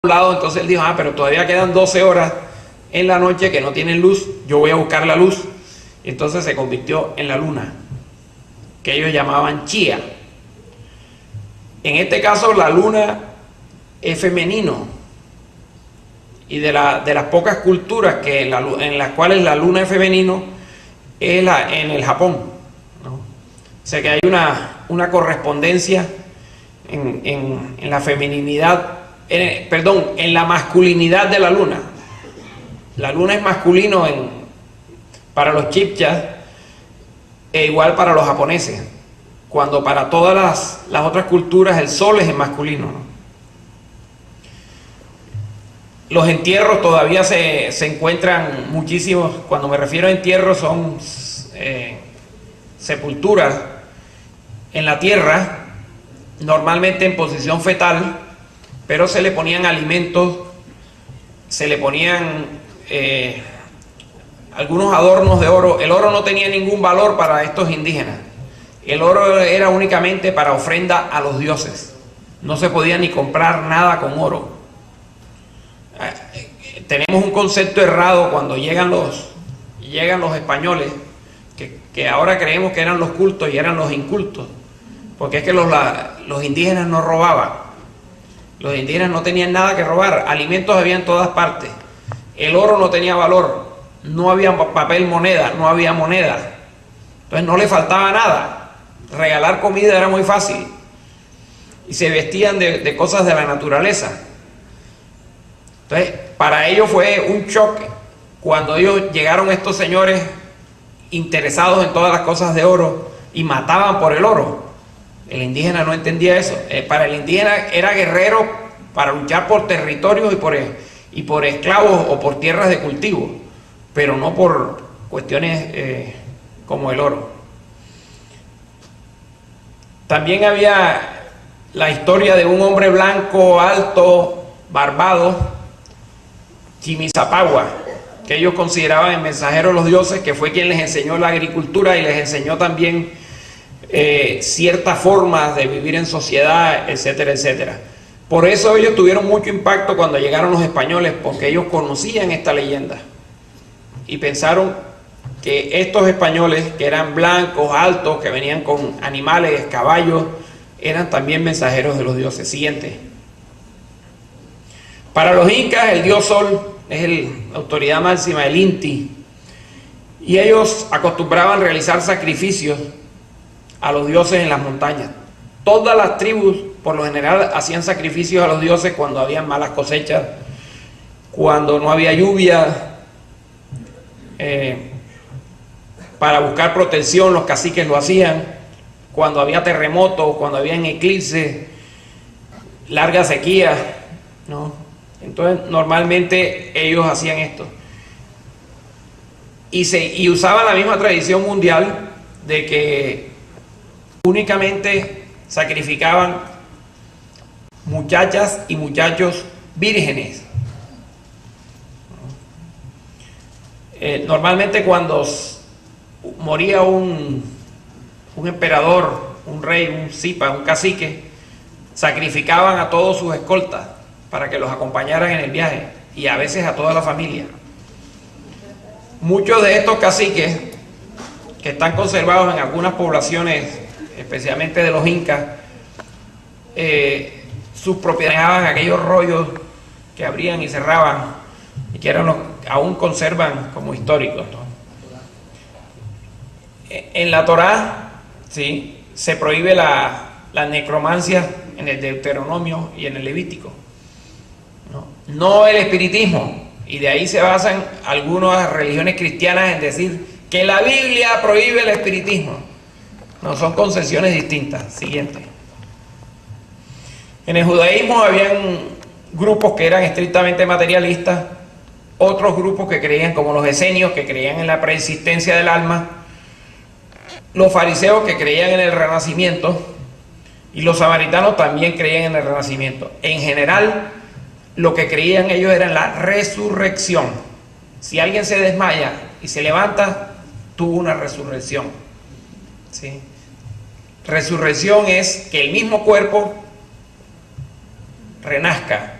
un lado, entonces él dijo, pero todavía quedan 12 horas en la noche que no tienen luz, yo voy a buscar la luz. Y entonces se convirtió en la luna, que ellos llamaban Chía. En este caso la luna es femenino, y de las pocas culturas en las cuales la luna es femenino es en el Japón, ¿no? O sea que hay una correspondencia en la femeninidad, en la masculinidad de la luna. La luna es masculino para los chibchas e igual para los japoneses, cuando para todas las otras culturas el sol es el masculino, ¿no? Los entierros todavía se encuentran muchísimos. Cuando me refiero a entierros son sepulturas en la tierra, normalmente en posición fetal, pero se le ponían alimentos, se le ponían algunos adornos de oro. El oro no tenía ningún valor para estos indígenas. El oro era únicamente para ofrenda a los dioses. No se podía ni comprar nada con oro. Tenemos un concepto errado cuando llegan los españoles, que ahora creemos que eran los cultos y eran los incultos, porque es que los indígenas no robaban. Los indígenas no tenían nada que robar, alimentos había en todas partes, el oro no tenía valor, no había papel moneda, no había moneda, entonces no le faltaba nada, regalar comida era muy fácil, y se vestían de cosas de la naturaleza. Entonces, para ellos fue un choque cuando ellos llegaron estos señores interesados en todas las cosas de oro y mataban por el oro. El indígena no entendía eso. Para el indígena era guerrero para luchar por territorios y por esclavos o por tierras de cultivo, pero no por cuestiones como el oro. También había la historia de un hombre blanco, alto, barbado, Chimisapagua, que ellos consideraban el mensajero de los dioses, que fue quien les enseñó la agricultura y les enseñó también ciertas formas de vivir en sociedad, etcétera, etcétera. Por eso ellos tuvieron mucho impacto cuando llegaron los españoles, porque ellos conocían esta leyenda y pensaron que estos españoles, que eran blancos, altos, que venían con animales, caballos, eran también mensajeros de los dioses. Siguiente. Para los incas el dios Sol es la autoridad máxima, el Inti, y ellos acostumbraban realizar sacrificios a los dioses en las montañas. Todas las tribus por lo general hacían sacrificios a los dioses cuando había malas cosechas, cuando no había lluvia, para buscar protección los caciques lo hacían, cuando había terremotos, cuando había eclipses, larga sequía, ¿no? Entonces normalmente ellos hacían esto y usaban la misma tradición mundial de que únicamente sacrificaban muchachas y muchachos vírgenes. Normalmente cuando moría un emperador, un rey, un zipa, un cacique, sacrificaban a todos sus escoltas para que los acompañaran en el viaje, y a veces a toda la familia. Muchos de estos caciques, que están conservados en algunas poblaciones, especialmente de los incas, sus propiedades dejaban aquellos rollos que abrían y cerraban, y que aún conservan como históricos, ¿no? En la Torá, ¿sí?, se prohíbe la necromancia en el Deuteronomio y en el Levítico. No el espiritismo, y de ahí se basan algunas religiones cristianas en decir que la Biblia prohíbe el espiritismo. No, son concepciones distintas. Siguiente. En el judaísmo habían grupos que eran estrictamente materialistas, otros grupos que creían, como los esenios, que creían en la preexistencia del alma, los fariseos, que creían en el renacimiento, y los samaritanos también creían en el renacimiento. En general, lo que creían ellos era en la resurrección. Si alguien se desmaya y se levanta, tuvo una resurrección, ¿sí? Resurrección es que el mismo cuerpo renazca,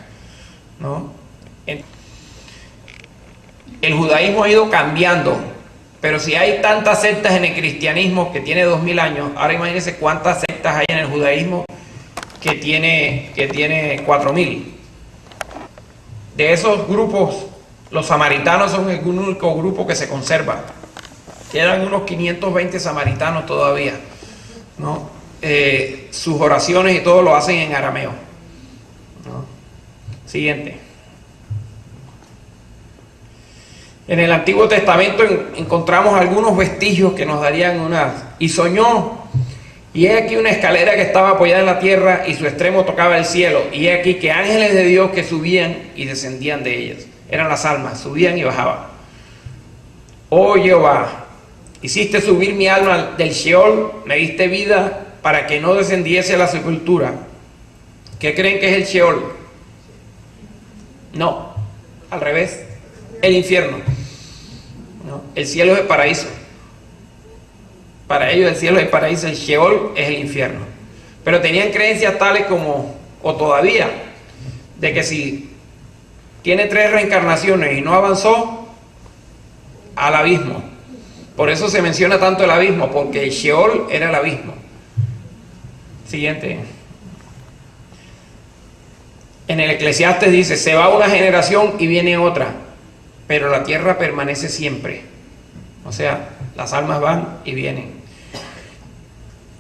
El judaísmo ha ido cambiando, pero si hay tantas sectas en el cristianismo que tiene 2000 años, ahora imagínense cuántas sectas hay en el judaísmo que tiene 4000. De esos grupos, los samaritanos son el único grupo que se conserva. Quedan unos 520 samaritanos todavía, ¿no? Sus oraciones y todo lo hacen en arameo, ¿no? Siguiente. En el Antiguo Testamento encontramos algunos vestigios que nos darían y soñó, y he aquí una escalera que estaba apoyada en la tierra y su extremo tocaba el cielo, y he aquí que ángeles de Dios que subían y descendían de ellas. Eran las almas, subían y bajaban. Oh Jehová, hiciste subir mi alma del Sheol, me diste vida para que no descendiese a la sepultura. ¿Qué creen que es el Sheol? No, al revés, el infierno. ¿No? El cielo es el paraíso. Para ellos el cielo es el paraíso, el Sheol es el infierno. Pero tenían creencias tales como, o todavía, de que si tiene 3 reencarnaciones y no avanzó, al abismo. Por eso se menciona tanto el abismo, porque el Sheol era el abismo. Siguiente. En el Eclesiastes dice, se va una generación y viene otra, pero la tierra permanece siempre. O sea, las almas van y vienen.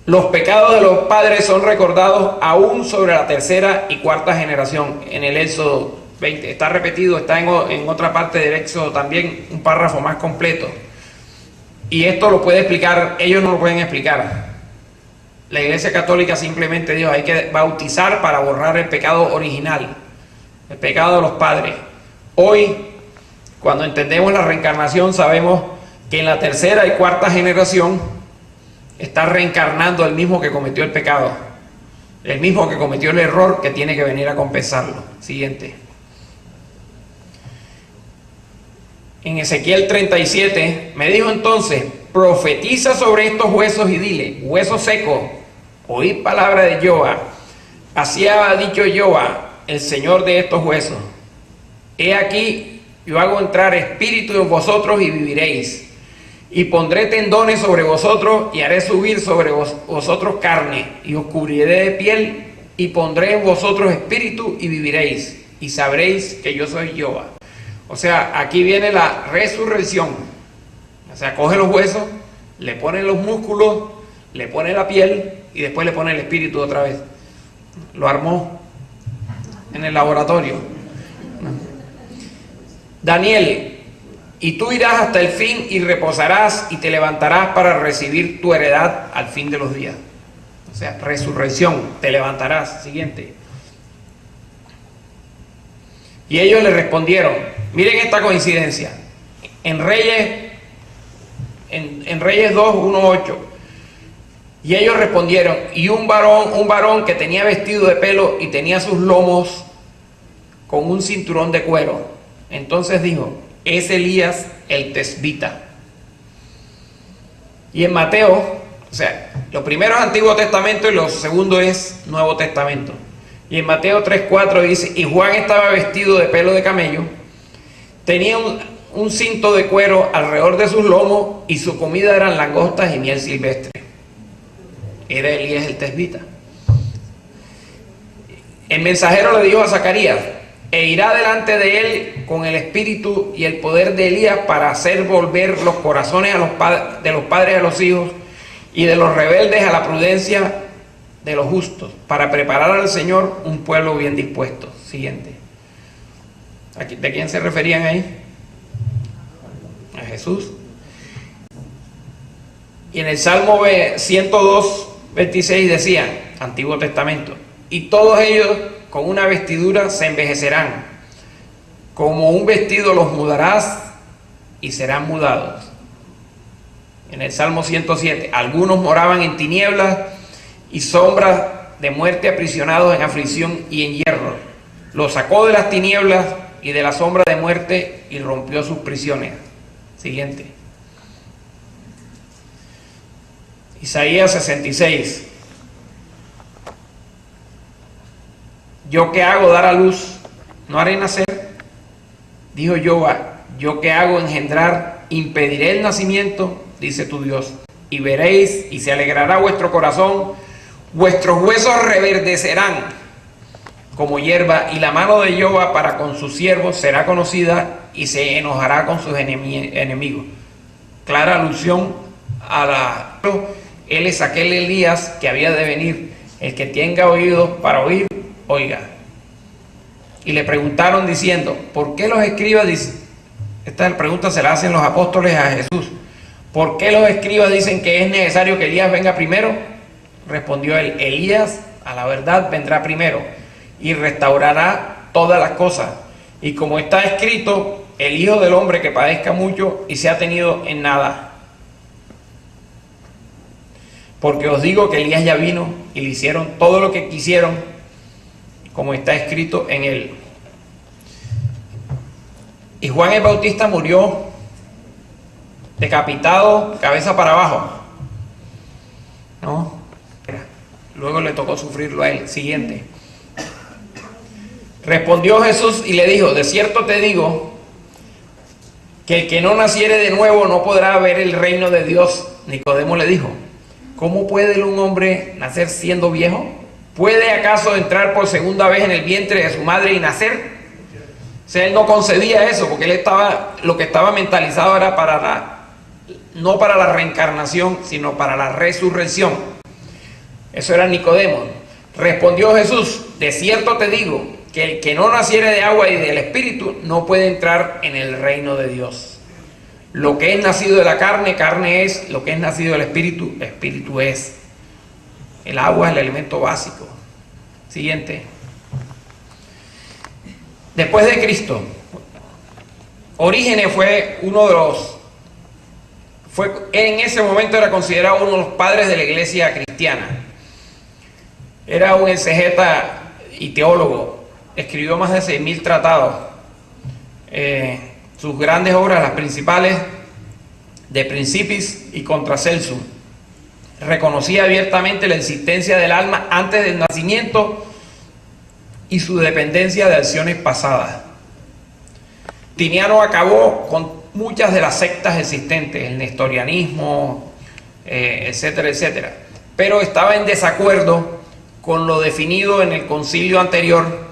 Los pecados de los padres son recordados aún sobre la 3ª y 4ª generación. En el Éxodo 20, está repetido, está en otra parte del Éxodo también, un párrafo más completo. Y esto lo puede explicar, ellos no lo pueden explicar. La Iglesia Católica simplemente dijo, hay que bautizar para borrar el pecado original, el pecado de los padres. Hoy, cuando entendemos la reencarnación, sabemos que en la 3ª y 4ª generación está reencarnando el mismo que cometió el pecado, el mismo que cometió el error, que tiene que venir a compensarlo. Siguiente. En Ezequiel 37, me dijo entonces, profetiza sobre estos huesos y dile, huesos secos, oíd palabra de Jehová. Así ha dicho Jehová, el Señor de estos huesos. He aquí, yo hago entrar espíritu en vosotros y viviréis. Y pondré tendones sobre vosotros y haré subir sobre vosotros carne y os cubriré de piel y pondré en vosotros espíritu y viviréis y sabréis que yo soy Jehová. O sea, aquí viene la resurrección. O sea, coge los huesos, le pone los músculos, le pone la piel y después le pone el espíritu otra vez. Lo armó en el laboratorio. Daniel, y tú irás hasta el fin y reposarás y te levantarás para recibir tu heredad al fin de los días. O sea, resurrección, te levantarás. Siguiente. Y ellos le respondieron, miren esta coincidencia, en Reyes 2, 1, 8, y ellos respondieron, y un varón que tenía vestido de pelo y tenía sus lomos con un cinturón de cuero. Entonces dijo, es Elías el tesbita. Y en Mateo, o sea, lo primero es Antiguo Testamento y lo segundo es Nuevo Testamento. Y en Mateo 3:4 dice, y Juan estaba vestido de pelo de camello, tenía un cinto de cuero alrededor de sus lomos y su comida eran langostas y miel silvestre. Era Elías el tesbita. El mensajero le dijo a Zacarías, e irá delante de él con el espíritu y el poder de Elías para hacer volver los corazones de los padres a los hijos y de los rebeldes a la prudencia de los justos, para preparar al Señor un pueblo bien dispuesto. Siguiente. ¿De quién se referían ahí? A Jesús. Y en el Salmo 102, 26 decía, Antiguo Testamento, y todos ellos con una vestidura se envejecerán, como un vestido los mudarás y serán mudados. En el Salmo 107, algunos moraban en tinieblas y sombras de muerte, aprisionados en aflicción y en hierro. Los sacó de las tinieblas y de la sombra de muerte y rompió sus prisiones. Siguiente. Isaías 66. ¿Yo qué hago? Dar a luz, ¿no haré nacer? Dijo Jehová: yo que hago engendrar, impediré el nacimiento, dice tu Dios, y veréis, y se alegrará vuestro corazón, vuestros huesos reverdecerán como hierba, y la mano de Jehová para con sus siervos será conocida, y se enojará con sus enemigos. Clara alusión a él es aquel Elías que había de venir. El que tenga oídos para oír, oiga. Y le preguntaron diciendo: ¿por qué los escribas dicen? Esta pregunta se la hacen los apóstoles a Jesús. ¿Por qué los escribas dicen que es necesario que Elías venga primero? Respondió él: Elías a la verdad vendrá primero y restaurará todas las cosas. Y como está escrito, el Hijo del Hombre que padezca mucho y sea tenido en nada. Porque os digo que Elías ya vino y le hicieron todo lo que quisieron, como está escrito en él. Y Juan el Bautista murió decapitado, cabeza para abajo, ¿no? Luego le tocó sufrirlo a él. Siguiente. Respondió Jesús y le dijo: de cierto te digo que el que no naciere de nuevo no podrá ver el reino de Dios. Nicodemo le dijo: ¿cómo puede un hombre nacer siendo viejo? ¿Puede acaso entrar por segunda vez en el vientre de su madre y nacer? O sea, él no concedía eso, porque lo que estaba mentalizado era no para la reencarnación, sino para la resurrección. Eso era Nicodemo. Respondió Jesús: de cierto te digo que el que no naciere de agua y del Espíritu no puede entrar en el reino de Dios. Lo que es nacido de la carne, carne es; lo que es nacido del Espíritu, Espíritu es. El agua es el elemento básico. Siguiente. Después de Cristo, Orígenes fue en ese momento era considerado uno de los padres de la iglesia cristiana. Era un exegeta y teólogo. Escribió más de 6.000 tratados. Sus grandes obras, las principales, De Principis y Contra Celsum. Reconocía abiertamente la existencia del alma antes del nacimiento y su dependencia de acciones pasadas. Justiniano acabó con muchas de las sectas existentes, el nestorianismo, etcétera, etcétera. Pero estaba en desacuerdo con lo definido en el concilio anterior.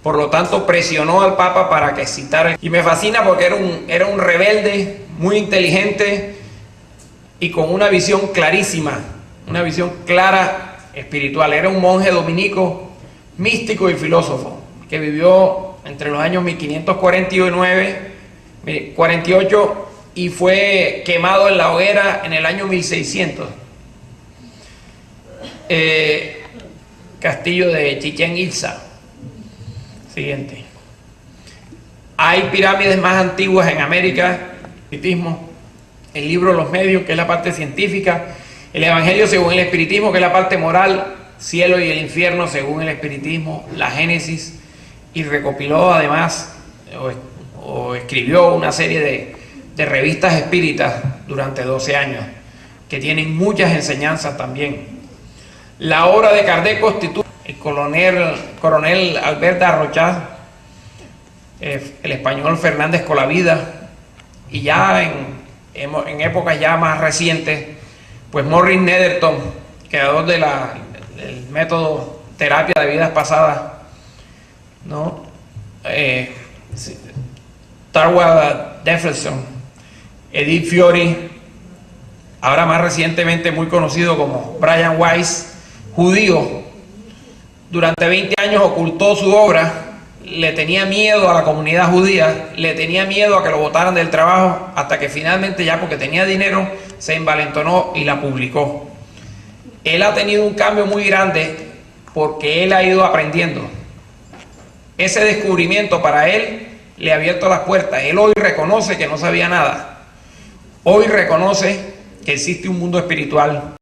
Por lo tanto, presionó al Papa para que citara. Y me fascina porque era un rebelde, muy inteligente y con una visión clarísima, una visión clara espiritual. Era un monje dominico, místico y filósofo, que vivió entre los años 1548 y fue quemado en la hoguera en el año 1600. Castillo de Chichén Itzá. Siguiente. Hay pirámides más antiguas en América, espiritismo, el libro Los Medios, que es la parte científica, el Evangelio según el espiritismo, que es la parte moral, cielo y el infierno según el espiritismo, la Génesis, y recopiló además o escribió una serie de revistas espíritas durante 12 años, que tienen muchas enseñanzas también. La obra de Kardec constituye el coronel Albert Darrochat, el español Fernández Colavida, y ya en épocas ya más recientes, pues Morris Netherton, creador del método terapia de vidas pasadas, ¿no? Tarwa Jefferson, Edith Fiori, ahora más recientemente muy conocido como Brian Weiss, judío. Durante 20 años ocultó su obra, le tenía miedo a la comunidad judía, le tenía miedo a que lo botaran del trabajo, hasta que finalmente, ya porque tenía dinero, se envalentonó y la publicó. Él ha tenido un cambio muy grande porque él ha ido aprendiendo. Ese descubrimiento para él le ha abierto las puertas. Él hoy reconoce que no sabía nada. Hoy reconoce que existe un mundo espiritual.